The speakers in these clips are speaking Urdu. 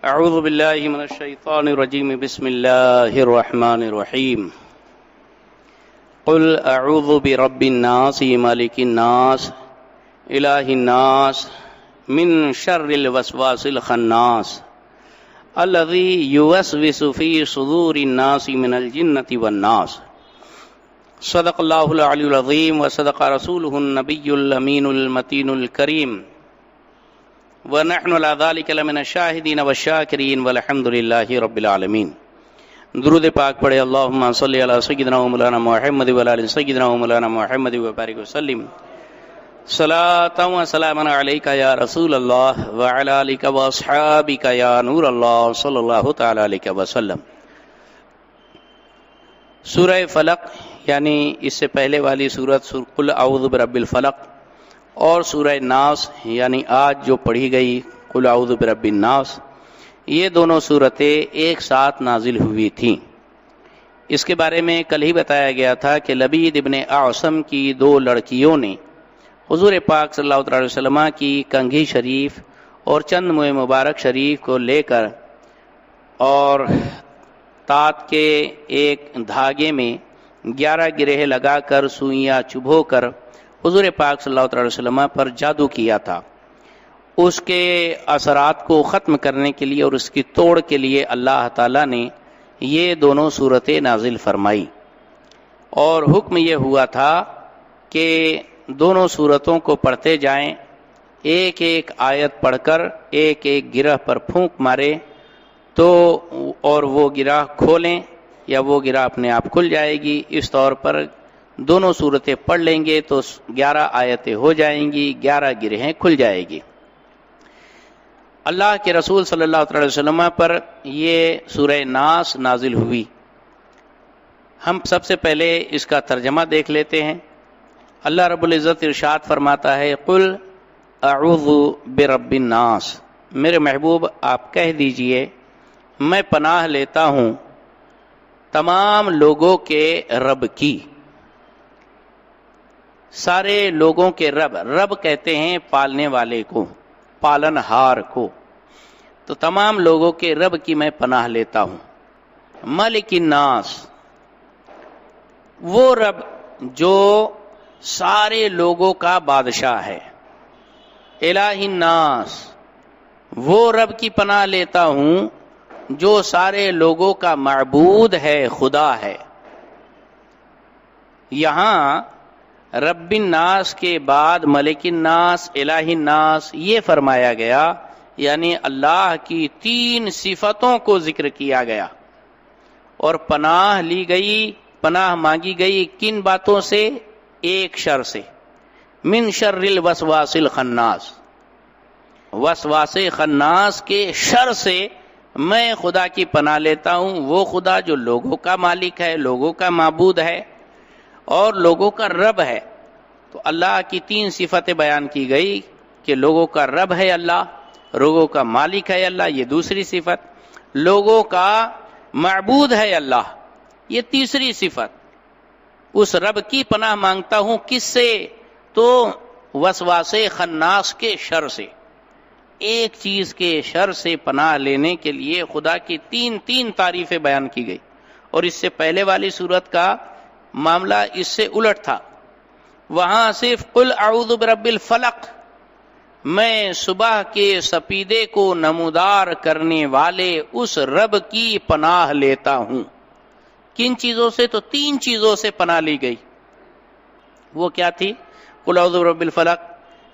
اعوذ باللہ من الشیطان الرجیم بسم اللہ الرحمن الرحیم قل اعوذ برب الناس مالک الناس الہ الناس من شر الوسواس الخناس الذی یوسوس فی صدور الناس من الجنۃ والناس صدق اللہ العلی العظیم وصدق رسولہ النبی الامین المتین الکریم ونحن على ذلك لمن الشاهدين والشاکرین والحمد للہ رب العالمین۔ درود پاک پڑھے اللہم صلی علی سیدنا و مولانا محمد و علی سیدنا و مولانا محمد وبارک وسلم صلاۃ و سلام علیک یا رسول اللہ وعلی آلک و اصحابک یا نور اللہ صلی اللہ تعالی علیہ وسلم۔ سورہ فلق یعنی اس سے پہلے والی سورت قل اعوذ برب الفلق اور سورہ ناس یعنی آج جو پڑھی گئی قل اعوذ برب الناس، یہ دونوں صورتیں ایک ساتھ نازل ہوئی تھیں۔ اس کے بارے میں کل ہی بتایا گیا تھا کہ لبید ابن اعصم کی دو لڑکیوں نے حضور پاک صلی اللہ علیہ وسلم کی کنگھی شریف اور چند موئے مبارک شریف کو لے کر اور تات کے ایک دھاگے میں 11 گرہ لگا کر سوئیاں چبھو کر حضور پاک صلی اللہ علیہ وسلم پر جادو کیا تھا۔ اس کے اثرات کو ختم کرنے کے لیے اور اس کی توڑ کے لیے اللہ تعالیٰ نے یہ دونوں صورتیں نازل فرمائی، اور حکم یہ ہوا تھا کہ دونوں صورتوں کو پڑھتے جائیں، ایک ایک آیت پڑھ کر ایک ایک گرہ پر پھونک مارے تو اور وہ گرہ کھولیں یا وہ گرہ اپنے آپ کھل جائے گی۔ اس طور پر دونوں صورتیں پڑھ لیں گے تو 11 آیتیں ہو جائیں گی، 11 گرہیں کھل جائے گی۔ اللہ کے رسول صلی اللہ علیہ وسلم پر یہ سورہ ناس نازل ہوئی۔ ہم سب سے پہلے اس کا ترجمہ دیکھ لیتے ہیں۔ اللہ رب العزت ارشاد فرماتا ہے قل اعوذ برب الناس، میرے محبوب آپ کہہ دیجئے میں پناہ لیتا ہوں تمام لوگوں کے رب کی، سارے لوگوں کے رب، رب کہتے ہیں پالنے والے کو، پالن ہار کو، تو تمام لوگوں کے رب کی میں پناہ لیتا ہوں۔ مالک الناس، وہ رب جو سارے لوگوں کا بادشاہ ہے۔ الہ الناس، وہ رب کی پناہ لیتا ہوں جو سارے لوگوں کا معبود ہے، خدا ہے۔ یہاں رب الناس کے بعد ملک الناس، الہ الناس یہ فرمایا گیا، یعنی اللہ کی 3 صفتوں کو ذکر کیا گیا، اور پناہ لی گئی، پناہ مانگی گئی کن باتوں سے؟ ایک شر سے، من شر الوسواس الخناس، وسواس خناس کے شر سے میں خدا کی پناہ لیتا ہوں۔ وہ خدا جو لوگوں کا مالک ہے، لوگوں کا معبود ہے اور لوگوں کا رب ہے۔ تو اللہ کی 3 صفتیں بیان کی گئی کہ لوگوں کا رب ہے اللہ، لوگوں کا مالک ہے اللہ، یہ دوسری صفت، لوگوں کا معبود ہے اللہ، یہ تیسری صفت۔ اس رب کی پناہ مانگتا ہوں کس سے؟ تو وسواس خناس کے شر سے۔ ایک چیز کے شر سے پناہ لینے کے لیے خدا کی 3 تعریفیں بیان کی گئی، اور اس سے پہلے والی صورت کا معاملہ اس سے الٹ تھا۔ وہاں صرف قل اعوذ برب الفلق، میں صبح کے سپیدے کو نمودار کرنے والے اس رب کی پناہ لیتا ہوں۔ کن چیزوں سے؟ تو 3 چیزوں سے پناہ لی گئی۔ وہ کیا تھی؟ قل اعوذ برب الفلق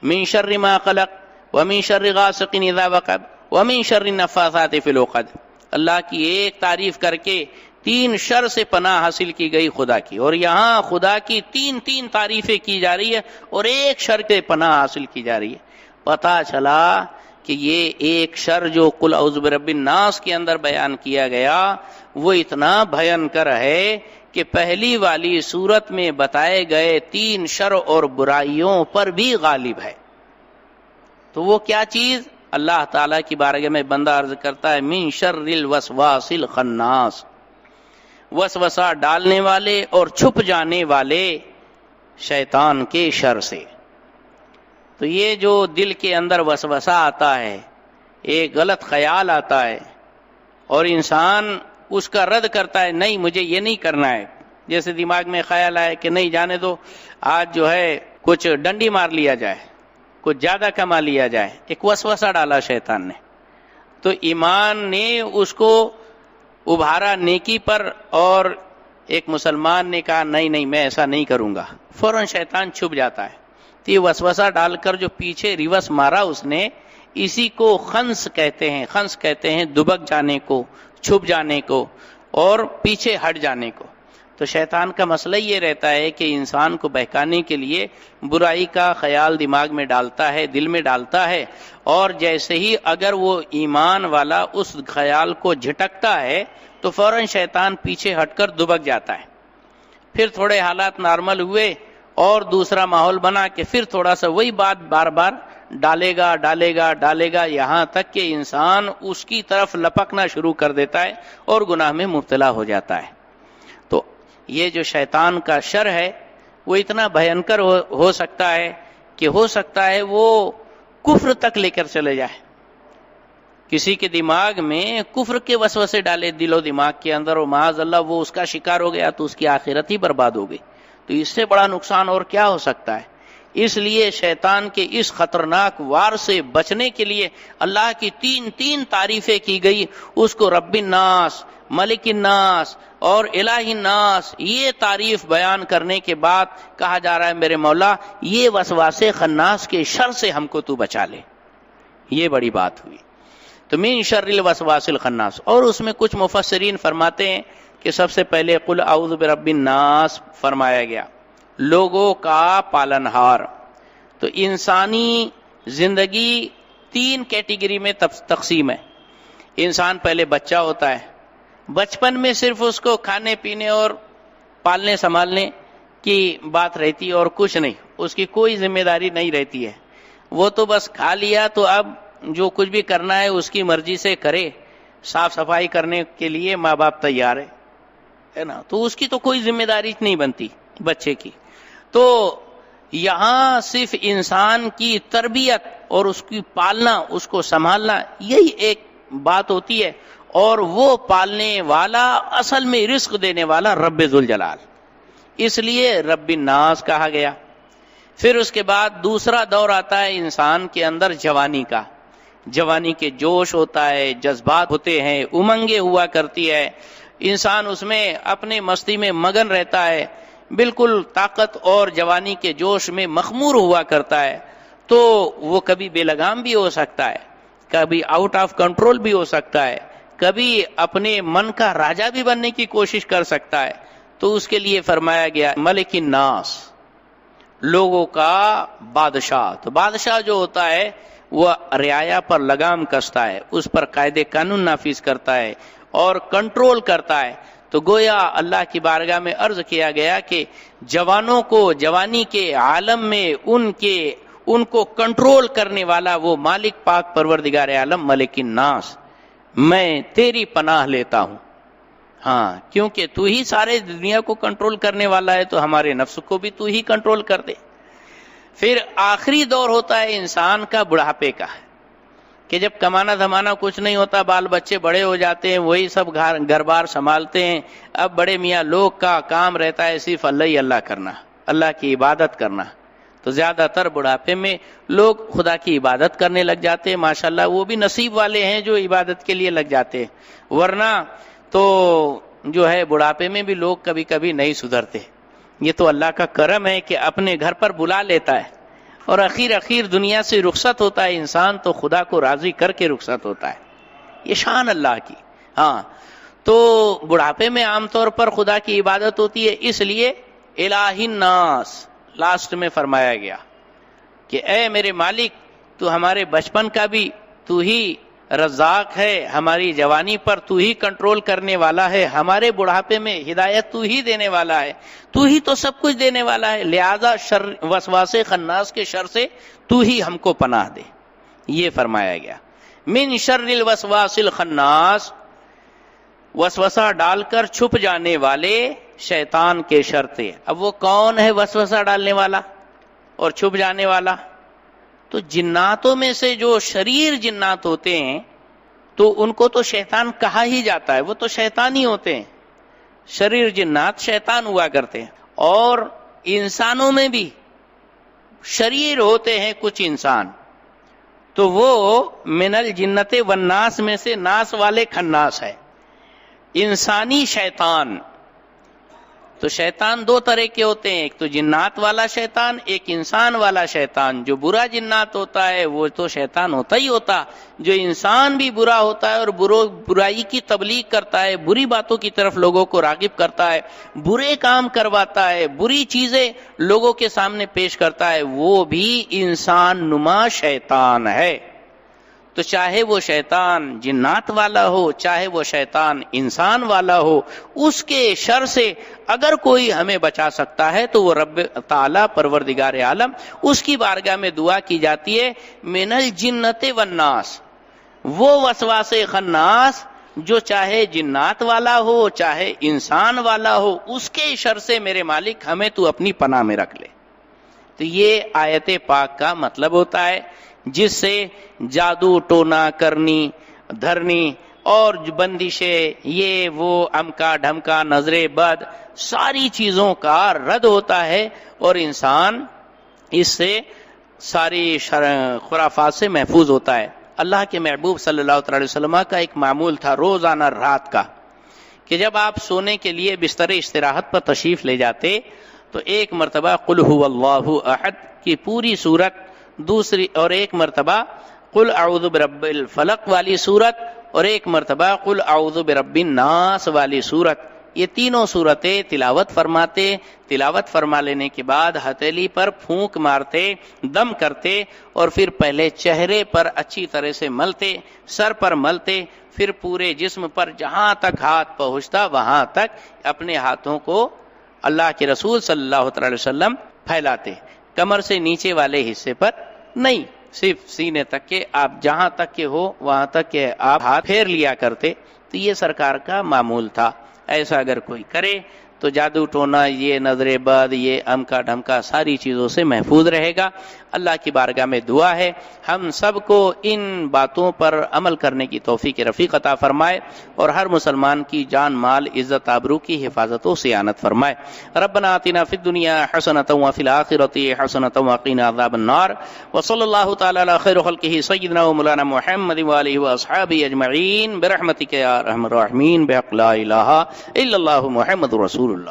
من شر ما خلق ومن شر غاسق اذا وقب ومن شر النفاثات فی العقد۔ اللہ کی ایک تعریف کر کے 3 شر سے پناہ حاصل کی گئی خدا کی، اور یہاں خدا کی 3 تعریفیں کی جا رہی ہے اور ایک شر کے پناہ حاصل کی جا رہی ہے۔ پتہ چلا کہ یہ ایک شر جو قل اعوذ برب الناس کے اندر بیان کیا گیا وہ اتنا بھینکر ہے کہ پہلی والی صورت میں بتائے گئے 3 شر اور برائیوں پر بھی غالب ہے۔ تو وہ کیا چیز؟ اللہ تعالیٰ کی بارگاہ میں بندہ عرض کرتا ہے من شر الوسواس الخناس، وسوسہ ڈالنے والے اور چھپ جانے والے شیطان کے شر سے۔ تو یہ جو دل کے اندر وسوسہ آتا ہے، ایک غلط خیال آتا ہے اور انسان اس کا رد کرتا ہے، نہیں مجھے یہ نہیں کرنا ہے. جیسے دماغ میں خیال آئے کہ نہیں جانے دو، آج جو ہے کچھ ڈنڈی مار لیا جائے، کچھ زیادہ کما لیا جائے. ایک وسوسہ ڈالا شیطان نے، تو ایمان نے اس کو ابھارا نیکی پر، اور ایک مسلمان نے کہا نہیں نہیں میں ایسا نہیں کروں گا. فوراً شیطان چھپ جاتا ہے. تو یہ وسوسہ ڈال کر جو پیچھے ریورس مارا اس نے، اسی کو خنس کہتے ہیں. خنس کہتے ہیں دبک جانے کو، چھپ جانے کو اور پیچھے ہٹ جانے کو. تو شیطان کا مسئلہ یہ رہتا ہے کہ انسان کو بہکانے کے لیے برائی کا خیال دماغ میں ڈالتا ہے، دل میں ڈالتا ہے، اور جیسے ہی اگر وہ ایمان والا اس خیال کو جھٹکتا ہے تو فوراً شیطان پیچھے ہٹ کر دبک جاتا ہے. پھر تھوڑے حالات نارمل ہوئے اور دوسرا ماحول بنا کہ پھر تھوڑا سا وہی بات بار بار ڈالے گا یہاں تک کہ انسان اس کی طرف لپکنا شروع کر دیتا ہے اور گناہ میں مبتلا ہو جاتا ہے. تو یہ جو شیطان کا شر ہے وہ اتنا بھینکر ہو سکتا ہے کہ ہو سکتا ہے وہ کفر تک لے کر چلے جائے. کسی کے دماغ میں کفر کے وسوسے ڈالے دل و دماغ کے اندر، اور معاذ اللہ وہ اس کا شکار ہو گیا تو اس کی آخرت ہی برباد ہو گئی. تو اس سے بڑا نقصان اور کیا ہو سکتا ہے. اس لیے شیطان کے اس خطرناک وار سے بچنے کے لیے اللہ کی تین تعریفیں کی گئی. اس کو رب الناس، ملک الناس اور الہ الناس، یہ تعریف بیان کرنے کے بعد کہا جا رہا ہے میرے مولا یہ وسواسے خناس کے شر سے ہم کو تو بچا لے. یہ بڑی بات ہوئی. تو من شر الوسواس الخناس. اور اس میں کچھ مفسرین فرماتے ہیں کہ سب سے پہلے قل اعوذ برب الناس فرمایا گیا، لوگوں کا پالنہار. تو انسانی زندگی 3 کیٹیگری میں تقسیم ہے. انسان پہلے بچہ ہوتا ہے، بچپن میں صرف اس کو کھانے پینے اور پالنے سنبھالنے کی بات رہتی ہے اور کچھ نہیں، اس کی کوئی ذمہ داری نہیں رہتی ہے. وہ تو بس کھا لیا تو اب جو کچھ بھی کرنا ہے اس کی مرضی سے کرے. صاف صفائی کرنے کے لیے ماں باپ تیار ہے نا، تو اس کی تو کوئی ذمہ داری نہیں بنتی بچے کی. تو یہاں صرف انسان کی تربیت اور اس کی پالنا، اس کو سنبھالنا، یہی ایک بات ہوتی ہے. اور وہ پالنے والا اصل میں رزق دینے والا رب ذوالجلال، اس لیے رب الناس کہا گیا. پھر اس کے بعد دوسرا دور آتا ہے انسان کے اندر جوانی کا. جوانی کے جوش ہوتا ہے، جذبات ہوتے ہیں، امنگیں ہوا کرتی ہے، انسان اس میں اپنے مستی میں مگن رہتا ہے، بالکل طاقت اور جوانی کے جوش میں مخمور ہوا کرتا ہے. تو وہ کبھی بے لگام بھی ہو سکتا ہے، کبھی آؤٹ آف کنٹرول بھی ہو سکتا ہے، کبھی اپنے من کا راجا بھی بننے کی کوشش کر سکتا ہے. تو اس کے لیے فرمایا گیا ملک الناس، لوگوں کا بادشاہ. تو بادشاہ جو ہوتا ہے وہ رعایا پر لگام کستا ہے، اس پر قاعدے قانون نافذ کرتا ہے اور کنٹرول کرتا ہے. تو گویا اللہ کی بارگاہ میں عرض کیا گیا کہ جوانوں کو جوانی کے عالم میں ان کو کنٹرول کرنے والا وہ مالک پاک پروردگار عالم ملک الناس، میں تیری پناہ لیتا ہوں. ہاں، کیونکہ تو ہی سارے دنیا کو کنٹرول کرنے والا ہے، تو ہمارے نفس کو بھی تو ہی کنٹرول کر دے. پھر آخری دور ہوتا ہے انسان کا بڑھاپے کا، کہ جب کمانا دھمانا کچھ نہیں ہوتا، بال بچے بڑے ہو جاتے ہیں، وہی سب گھر بار سنبھالتے ہیں. اب بڑے میاں لوگ کا کام رہتا ہے صرف اللہ ہی اللہ کرنا، اللہ کی عبادت کرنا. تو زیادہ تر بڑھاپے میں لوگ خدا کی عبادت کرنے لگ جاتے ہیں. ماشاءاللہ وہ بھی نصیب والے ہیں جو عبادت کے لیے لگ جاتے ہیں، ورنہ تو جو ہے بڑھاپے میں بھی لوگ کبھی کبھی نہیں سدھرتے. یہ تو اللہ کا کرم ہے کہ اپنے گھر پر بلا لیتا ہے اور اخیر دنیا سے رخصت ہوتا ہے انسان، تو خدا کو راضی کر کے رخصت ہوتا ہے. یہ شان اللہ کی. ہاں، تو بڑھاپے میں عام طور پر خدا کی عبادت ہوتی ہے، اس لیے الہ الناس لاسٹ میں فرمایا گیا کہ اے میرے مالک، تو ہمارے بچپن کا بھی تو ہی رزاق ہے، ہماری جوانی پر تو ہی کنٹرول کرنے والا ہے، ہمارے بڑھاپے میں ہدایت تو ہی دینے والا ہے، تو ہی تو سب کچھ دینے والا ہے. لہذا وسواس خناس کے شر سے تو ہی ہم کو پناہ دے. یہ فرمایا گیا من شر الوسواس الخناس، وسوسہ ڈال کر چھپ جانے والے شیطان کے شر سے. اب وہ کون ہے وسوسہ ڈالنے والا اور چھپ جانے والا؟ تو جناتوں میں سے جو شریر جنات ہوتے ہیں تو ان کو تو شیطان کہا ہی جاتا ہے، وہ تو شیطان ہی ہوتے ہیں، شریر جنات شیطان ہوا کرتے ہیں۔ اور انسانوں میں بھی شریر ہوتے ہیں کچھ انسان، تو وہ من الجنت والناس میں سے ناس والے خناس ہے۔ انسانی شیطان، تو شیطان دو طرح کے ہوتے ہیں، ایک تو جنات والا شیطان، ایک انسان والا شیطان۔ جو برا جنات ہوتا ہے وہ تو شیطان ہوتا ہی ہوتا، جو انسان بھی برا ہوتا ہے اور برائی کی تبلیغ کرتا ہے، بری باتوں کی طرف لوگوں کو راغب کرتا ہے، برے کام کرواتا ہے، بری چیزیں لوگوں کے سامنے پیش کرتا ہے، وہ بھی انسان نما شیطان ہے۔ تو چاہے وہ شیطان جنات والا ہو، چاہے وہ شیطان انسان والا ہو، اس کے شر سے اگر کوئی ہمیں بچا سکتا ہے تو وہ رب تعالی پروردگار عالم، اس کی بارگاہ میں دعا کی جاتی ہے من الجنت والناس، وہ وسواس خناس جو چاہے جنات والا ہو چاہے انسان والا ہو، اس کے شر سے میرے مالک ہمیں تو اپنی پناہ میں رکھ لے۔ تو یہ آیت پاک کا مطلب ہوتا ہے، جس سے جادو ٹونا کرنی دھرنی اور بندشیں، یہ وہ امکا ڈھمکا نظر بد، ساری چیزوں کا رد ہوتا ہے اور انسان اس سے ساری خرافات سے محفوظ ہوتا ہے۔ اللہ کے محبوب صلی اللہ علیہ وسلم کا ایک معمول تھا روزانہ رات کا، کہ جب آپ سونے کے لیے بستر استراحت پر تشریف لے جاتے تو ایک مرتبہ قل هو اللہ احد کی پوری صورت، دوسری اور ایک مرتبہ قل اعوذ برب الفلق والی صورت، اور ایک مرتبہ قل اعوذ برب الناس والی صورت، یہ تینوں صورتیں تلاوت فرماتے، تلاوت فرما لینے کے بعد ہتھیلی پر پھونک مارتے، دم کرتے، اور پھر پہلے چہرے پر اچھی طرح سے ملتے، سر پر ملتے، پھر پورے جسم پر جہاں تک ہاتھ پہنچتا وہاں تک اپنے ہاتھوں کو اللہ کے رسول صلی اللہ علیہ وسلم پھیلاتے، کمر سے نیچے والے حصے پر نہیں، صرف سینے تک کے، آپ جہاں تک کے ہو وہاں تک کے آپ ہاتھ پھیر لیا کرتے۔ تو یہ سرکار کا معمول تھا، ایسا اگر کوئی کرے تو جادو ٹونا، یہ نظر بد، یہ امکا ڈھمکا ساری چیزوں سے محفوظ رہے گا۔ اللہ کی بارگاہ میں دعا ہے ہم سب کو ان باتوں پر عمل کرنے کی توفیق رفیق عطا فرمائے اور ہر مسلمان کی جان مال عزت آبرو کی حفاظت و صیانت فرمائے۔ ربنا آتنا فی الدنیا حسنۃ وفی الآخرۃ حسنۃ وقنا عذاب النار، وصلی اللہ تعالی علی خیر خلقہ سیدنا و مولانا محمد وآلہ واصحابہ اجمعین برحمتک یا ارحم الراحمین بحق لا الہ الا اللہ محمد رسول